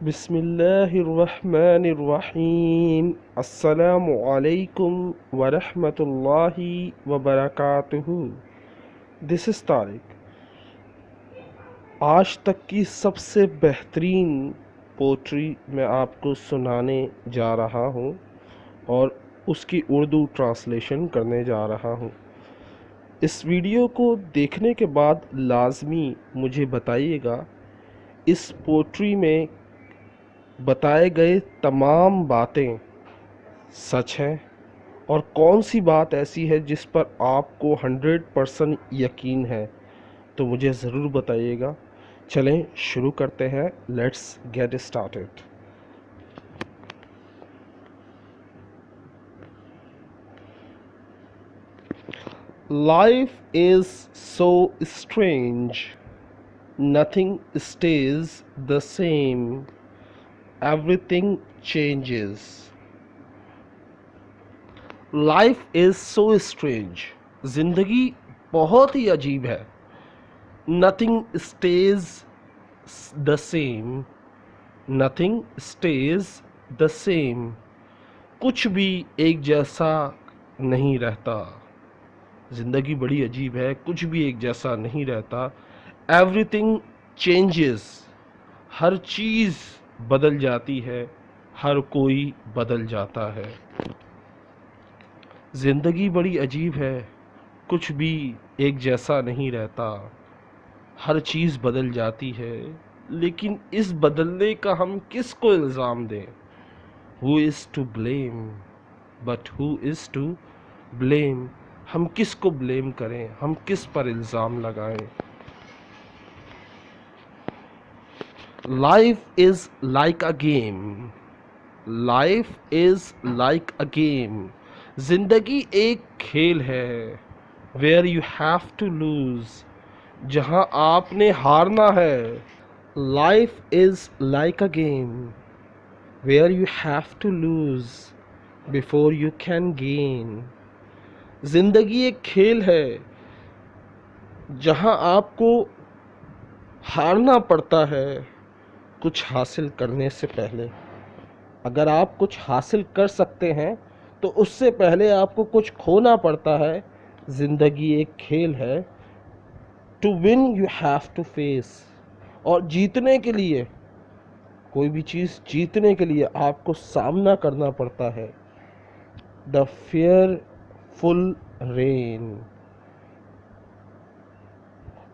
बिस्मिल्लाहिर्रहमानिर्रहीम। अस्सलामु अलैकुम वरहमतुल्लाहि वबरकातुहू। This is Tariq. आज तक की सबसे बेहतरीन पोट्री मैं आपको सुनाने जा रहा हूँ और उसकी उर्दू ट्रांसलेशन करने जा रहा हूँ। इस वीडियो को देखने के बाद लाजमी मुझे बताइएगा इस पोट्री में बताए गए तमाम बातें सच हैं और कौन सी बात ऐसी है जिस पर आपको 100% यकीन है, तो मुझे ज़रूर बताइएगा। चलें शुरू करते हैं। Let's get started. Life is so strange, nothing stage the same, everything changes. Life is so strange, ज़िंदगी बहुत ही अजीब है। Nothing stage the same, nothing stage the same, कुछ भी एक जैसा नहीं रहता। ज़िंदगी बड़ी अजीब है, कुछ भी एक जैसा नहीं रहता। एवरीथिंग चेंजेस, हर चीज़ बदल जाती है, हर कोई बदल जाता है। ज़िंदगी बड़ी अजीब है, कुछ भी एक जैसा नहीं रहता, हर चीज़ बदल जाती है, लेकिन इस बदलने का हम किसको इल्ज़ाम दें? Who is to blame, but who is to blame, हम किसको ब्लेम करें, हम किस पर इल्ज़ाम लगाएं? Life is like a game, life is like a game, ज़िंदगी एक खेल है। Where you have to lose, जहाँ आपने हारना है। Life is like a game, where you have to lose before you can gain. ज़िंदगी एक खेल है जहाँ आपको हारना पड़ता है कुछ हासिल करने से पहले। अगर आप कुछ हासिल कर सकते हैं तो उससे पहले आपको कुछ खोना पड़ता है। ज़िंदगी एक खेल है। To win you have to face, और जीतने के लिए, कोई भी चीज़ जीतने के लिए आपको सामना करना पड़ता है। द फेयरफुल रेन,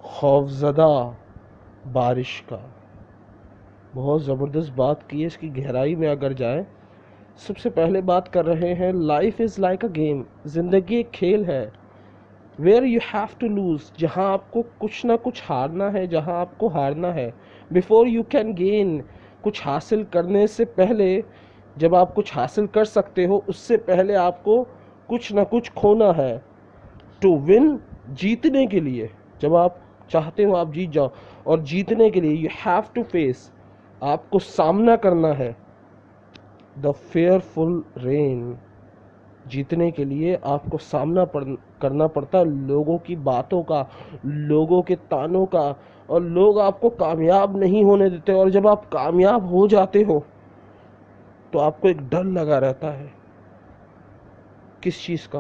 खौफज़दा बारिश का। बहुत ज़बरदस्त बात की है, इसकी गहराई में अगर जाए, सबसे पहले बात कर रहे हैं life is like a game, ज़िंदगी एक खेल है। Where you have to lose, जहाँ आपको कुछ ना कुछ हारना है, जहाँ आपको हारना है। बिफोर यू कैन गेन, कुछ हासिल करने से पहले, जब आप कुछ हासिल कर सकते हो उससे पहले आपको कुछ ना कुछ खोना है। टू विन, जीतने के लिए, जब आप चाहते हो आप जीत जाओ, और जीतने के लिए यू हैव टू फेस, आपको सामना करना है। द फेयरफुल रेन, जीतने के लिए आपको सामना करना पड़ता है लोगों की बातों का, लोगों के तानों का, और लोग आपको कामयाब नहीं होने देते। और जब आप कामयाब हो जाते हो तो आपको एक डर लगा रहता है। किस चीज़ का?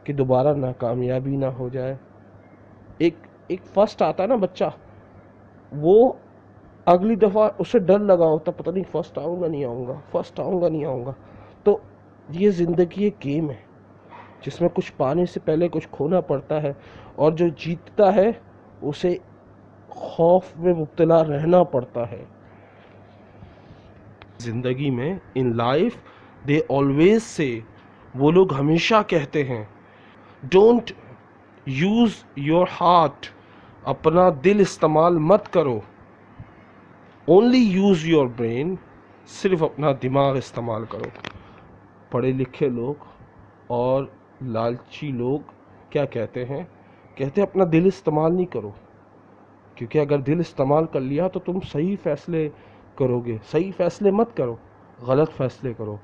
कि दोबारा नाकामयाबी ना हो जाए। एक एक फर्स्ट आता है ना बच्चा, वो अगली दफ़ा उसे डर लगा होता, पता नहीं फर्स्ट आऊँगा नहीं आऊँगा, फर्स्ट आऊँगा नहीं आऊँगा। तो ये ज़िंदगी एक गेम है जिसमें कुछ पाने से पहले कुछ खोना पड़ता है, और जो जीतता है उसे खौफ में मुब्तला रहना पड़ता है। ज़िंदगी में, in life, they always say, वो लोग हमेशा कहते हैं, डोंट यूज़ योर हार्ट, अपना दिल इस्तेमाल मत करो। ओनली यूज़ योर ब्रेन, सिर्फ अपना दिमाग इस्तेमाल करो। पढ़े लिखे लोग और लालची लोग क्या कहते हैं? कहते हैं अपना दिल इस्तेमाल नहीं करो, क्योंकि अगर दिल इस्तेमाल कर लिया तो तुम सही फैसले करोगे। सही फैसले मत करो, गलत फैसले करो।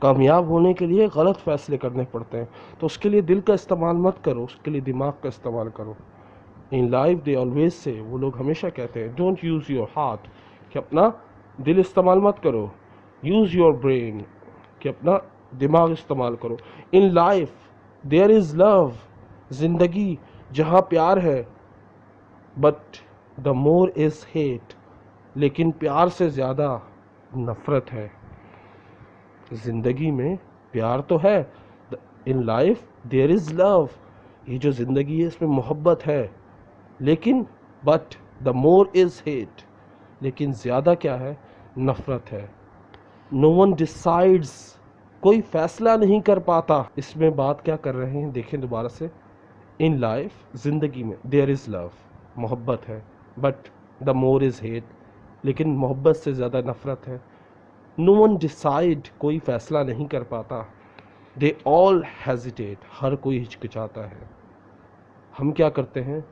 कामयाब होने के लिए गलत फैसले करने पड़ते हैं, तो उसके लिए दिल का इस्तेमाल मत करो, उसके लिए दिमाग का इस्तेमाल करो। In life they always say, वो लोग हमेशा कहते हैं, डोंट यूज़ योर हार्ट, कि अपना दिल इस्तेमाल मत करो, यूज़ योर ब्रेन, कि अपना दिमाग इस्तेमाल करो। In life there is love, ज़िंदगी जहाँ प्यार है, but the more is hate, लेकिन प्यार से ज़्यादा नफ़रत है। ज़िंदगी में प्यार तो है, in life there is love, ये जो ज़िंदगी है इसमें मोहब्बत है, लेकिन but the more is hate, लेकिन ज़्यादा क्या है, नफ़रत है। नो वन डिसाइड्स, कोई फैसला नहीं कर पाता। इसमें बात क्या कर रहे हैं, देखें दोबारा से। इन लाइफ, ज़िंदगी में, देयर इज़ लव, मोहब्बत है, but the more is hate, लेकिन मोहब्बत से ज़्यादा नफ़रत है। नो वन डिसाइड, कोई फैसला नहीं कर पाता। दे ऑल हेजिटेट, हर कोई हिचकिचाता है। हम क्या करते हैं,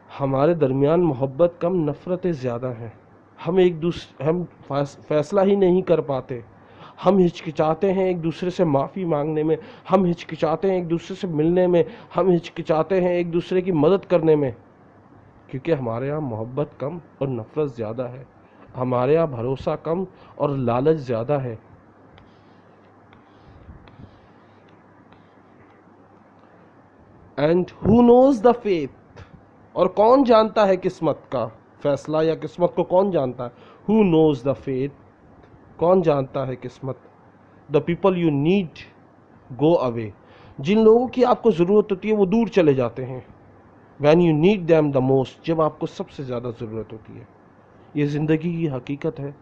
हमारे दरमियान मोहब्बत कम, नफ़रतें ज़्यादा हैं। हम फैसला ही नहीं कर पाते। हम हिचकिचाते हैं एक दूसरे से माफ़ी मांगने में, हम हिचकिचाते हैं एक दूसरे से मिलने में, हम हिचकिचाते हैं एक दूसरे की मदद करने में, क्योंकि हमारे यहाँ मोहब्बत कम और नफ़रत ज़्यादा है। हमारे यहाँ भरोसा कम और लालच ज़्यादा है। And who nose the faith, और कौन जानता है किस्मत का फैसला, या किस्मत को कौन जानता है। हु नोज़ द फेथ, कौन जानता है किस्मत। The people you need go away, जिन लोगों की आपको ज़रूरत होती है वो दूर चले जाते हैं। When you need them the most, जब आपको सबसे ज़्यादा ज़रूरत होती है। ये ज़िंदगी की हकीकत है।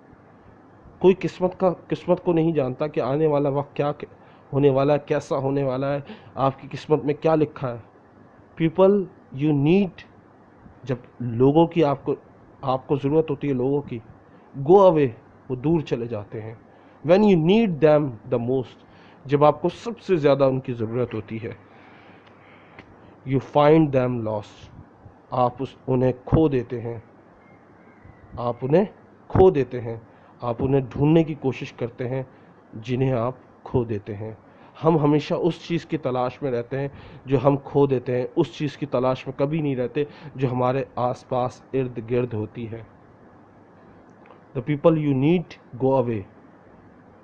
कोई किस्मत को नहीं जानता कि आने वाला वक्त क्या होने वाला है, कैसा होने वाला है, आपकी किस्मत में क्या लिखा है। पीपल यू नीड, जब लोगों की आपको ज़रूरत होती है, लोगों की, गो अवे, वो दूर चले जाते हैं। When you need them the most, जब आपको सबसे ज़्यादा उनकी ज़रूरत होती है। यू फाइंड दैम लॉस्ट, आप उन्हें खो देते हैं, आप उन्हें खो देते हैं, आप उन्हें ढूंढने की कोशिश करते हैं जिन्हें आप खो देते हैं। हम हमेशा उस चीज़ की तलाश में रहते हैं जो हम खो देते हैं, उस चीज़ की तलाश में कभी नहीं रहते जो हमारे आसपास इर्द गिर्द होती है। The people you need go away,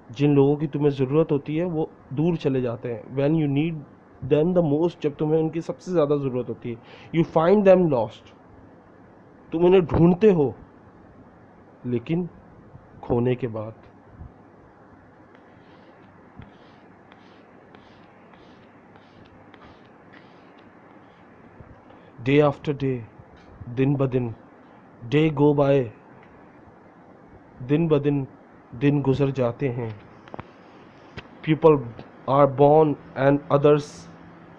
जिन लोगों की तुम्हें ज़रूरत होती है वो दूर चले जाते हैं। When you need them the most, जब तुम्हें उनकी सबसे ज़्यादा ज़रूरत होती है। यू फाइंड देम लॉस्ट, तुम उन्हें ढूंढते हो, लेकिन खोने के बाद। डे आफ्टर डे, दिन ब दिन, डे गो बाय, दिन ब दिन दिन गुजर जाते हैं। People are born and others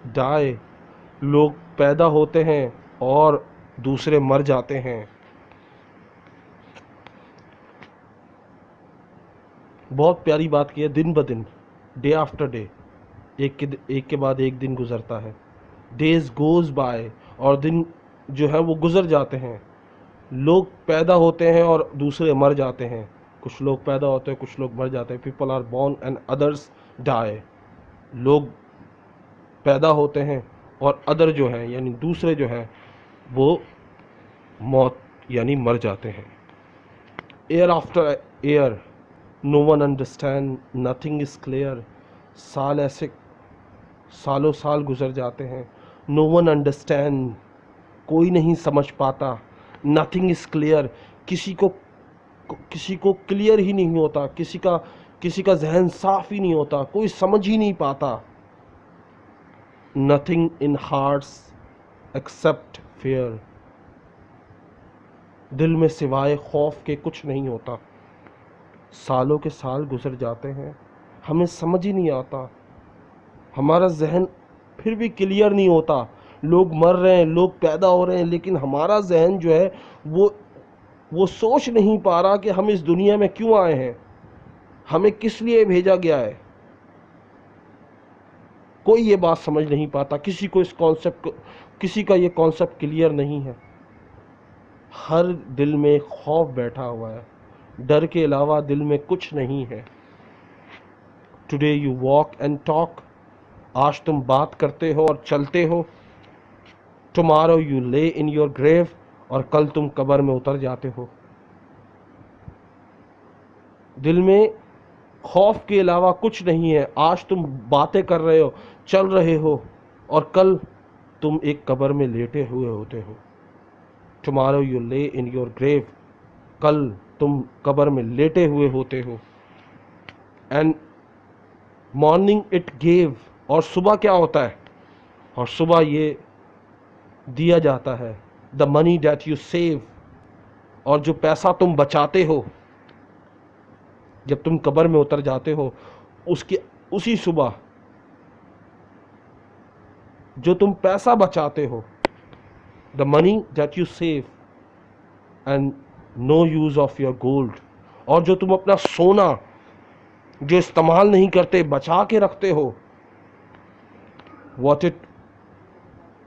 die, लोग पैदा होते हैं और दूसरे मर जाते हैं। बहुत प्यारी बात की है, दिन ब दिन, डे आफ्टर डे, एक के बाद एक दिन गुजरता है। डेज गोज बाय, और दिन जो है वो गुजर जाते हैं। लोग पैदा होते हैं और दूसरे मर जाते हैं। कुछ लोग पैदा होते हैं, कुछ लोग मर जाते हैं। People are born and others die, लोग पैदा होते हैं और अदर जो है यानी दूसरे जो है वो मौत यानी मर जाते हैं। Year after year, no one understand, nothing is clear, साल ऐसे सालों साल गुजर जाते हैं। नो वन अंडरस्टैंड, कोई नहीं समझ पाता। नथिंग इज़ क्लियर, किसी को क्लियर ही नहीं होता, किसी का जहन साफ ही नहीं होता, कोई समझ ही नहीं पाता। Nothing in hearts except fear, दिल में सिवाय खौफ के कुछ नहीं होता। सालों के साल गुजर जाते हैं, हमें समझ ही नहीं आता, हमारा जहन फिर भी क्लियर नहीं होता। लोग मर रहे हैं, लोग पैदा हो रहे हैं, लेकिन हमारा जहन जो है वो सोच नहीं पा रहा कि हम इस दुनिया में क्यों आए हैं, हमें किस लिए भेजा गया है। कोई ये बात समझ नहीं पाता, किसी का ये कॉन्सेप्ट क्लियर नहीं है। हर दिल में खौफ बैठा हुआ है, डर के अलावा दिल में कुछ नहीं है। Today you walk and talk, आज तुम बात करते हो और चलते हो। टुमारो यू ले इन योर ग्रेव, और कल तुम कब्र में उतर जाते हो। दिल में खौफ के अलावा कुछ नहीं है। आज तुम बातें कर रहे हो, चल रहे हो, और कल तुम एक कब्र में लेटे हुए होते हो। टुमारो यू ले इन योर ग्रेव, कल तुम कब्र में लेटे हुए होते हो। एंड मॉर्निंग इट गेव, और सुबह क्या होता है, और सुबह ये दिया जाता है, the money that you save, और जो पैसा तुम बचाते हो जब तुम कब्र में उतर जाते हो, उसकी उसी सुबह जो तुम पैसा बचाते हो, the money that you save and no use of your gold, और जो तुम अपना सोना जो इस्तेमाल नहीं करते बचा के रखते हो, what it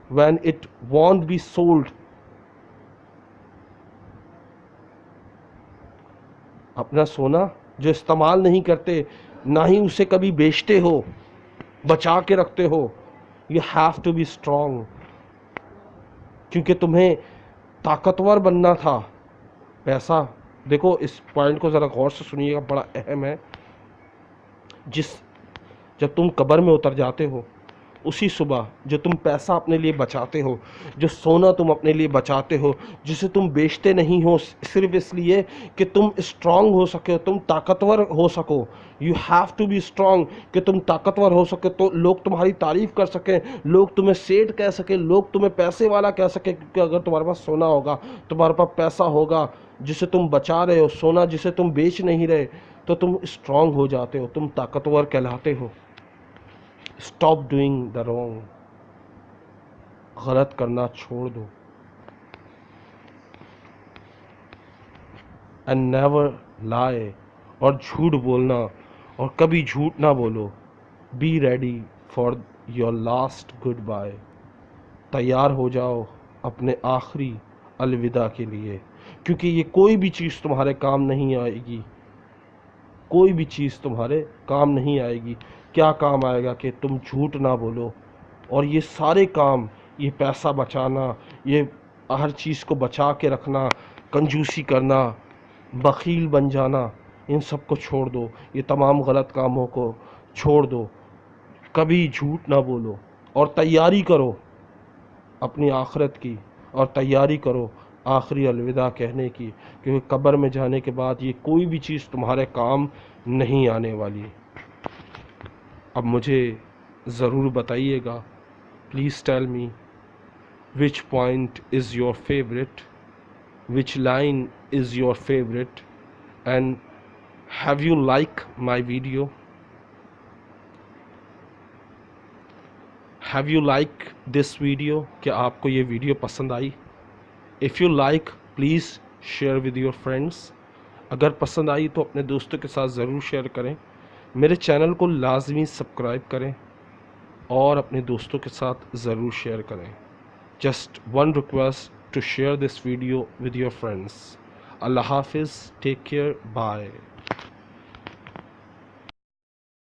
when it won't be sold, अपना सोना जो इस्तेमाल नहीं करते, ना ही उसे कभी बेचते हो, बचा के रखते हो। You have to be strong, क्योंकि तुम्हें ताकतवर बनना था। पैसा, देखो इस पॉइंट को ज़रा गौर से सुनिएगा, बड़ा अहम है। जब तुम कब्र में उतर जाते हो, उसी सुबह जो तुम पैसा अपने लिए बचाते हो, जो सोना तुम अपने लिए बचाते हो, जिसे तुम बेचते नहीं हो सिर्फ इसलिए कि तुम स्ट्रांग हो सको, तुम ताकतवर हो सको। You have to be strong, कि तुम ताकतवर हो सके, तो लोग तुम्हारी तारीफ कर सकें, लोग तुम्हें सेठ कह सके, लोग तुम्हें पैसे वाला कह सके। क्योंकि अगर तुम्हारे पास सोना होगा, तुम्हारे पास पैसा होगा जिसे तुम बचा रहे हो, सोना जिसे तुम बेच नहीं रहे, तो तुम स्ट्रांग हो जाते हो, तुम ताकतवर कहलाते हो। स्टॉप डूइंग द रॉन्ग, गलत करना छोड़ दो। एंड नेवर लाई, और झूठ बोलना, और कभी झूठ ना बोलो। Be ready for your last goodbye, तैयार हो जाओ अपने आखिरी अलविदा के लिए, क्योंकि ये कोई भी चीज़ तुम्हारे काम नहीं आएगी, कोई भी चीज़ तुम्हारे काम नहीं आएगी। क्या काम आएगा कि तुम झूठ ना बोलो, और ये सारे काम, ये पैसा बचाना, ये हर चीज़ को बचा के रखना, कंजूसी करना, बखील बन जाना, इन सब को छोड़ दो। ये तमाम गलत कामों को छोड़ दो, कभी झूठ ना बोलो, और तैयारी करो अपनी आखिरत की, और तैयारी करो आखिरी अलविदा कहने की, क्योंकि कब्र में जाने के बाद ये कोई भी चीज़ तुम्हारे काम नहीं आने वाली। अब मुझे ज़रूर बताइएगा, please tell me which point is your favourite, which line is your favourite, and have you like my video, have you like this video, क्या आपको ये वीडियो पसंद आई? If you like, please share with your friends. अगर पसंद आई तो अपने दोस्तों के साथ ज़रूर शेयर करें। मेरे चैनल को लाजमी सब्सक्राइब करें, और अपने दोस्तों के साथ ज़रूर शेयर करें। Just one request to share this video with your friends. अल्लाह हाफिज़, टेक केयर, बाय।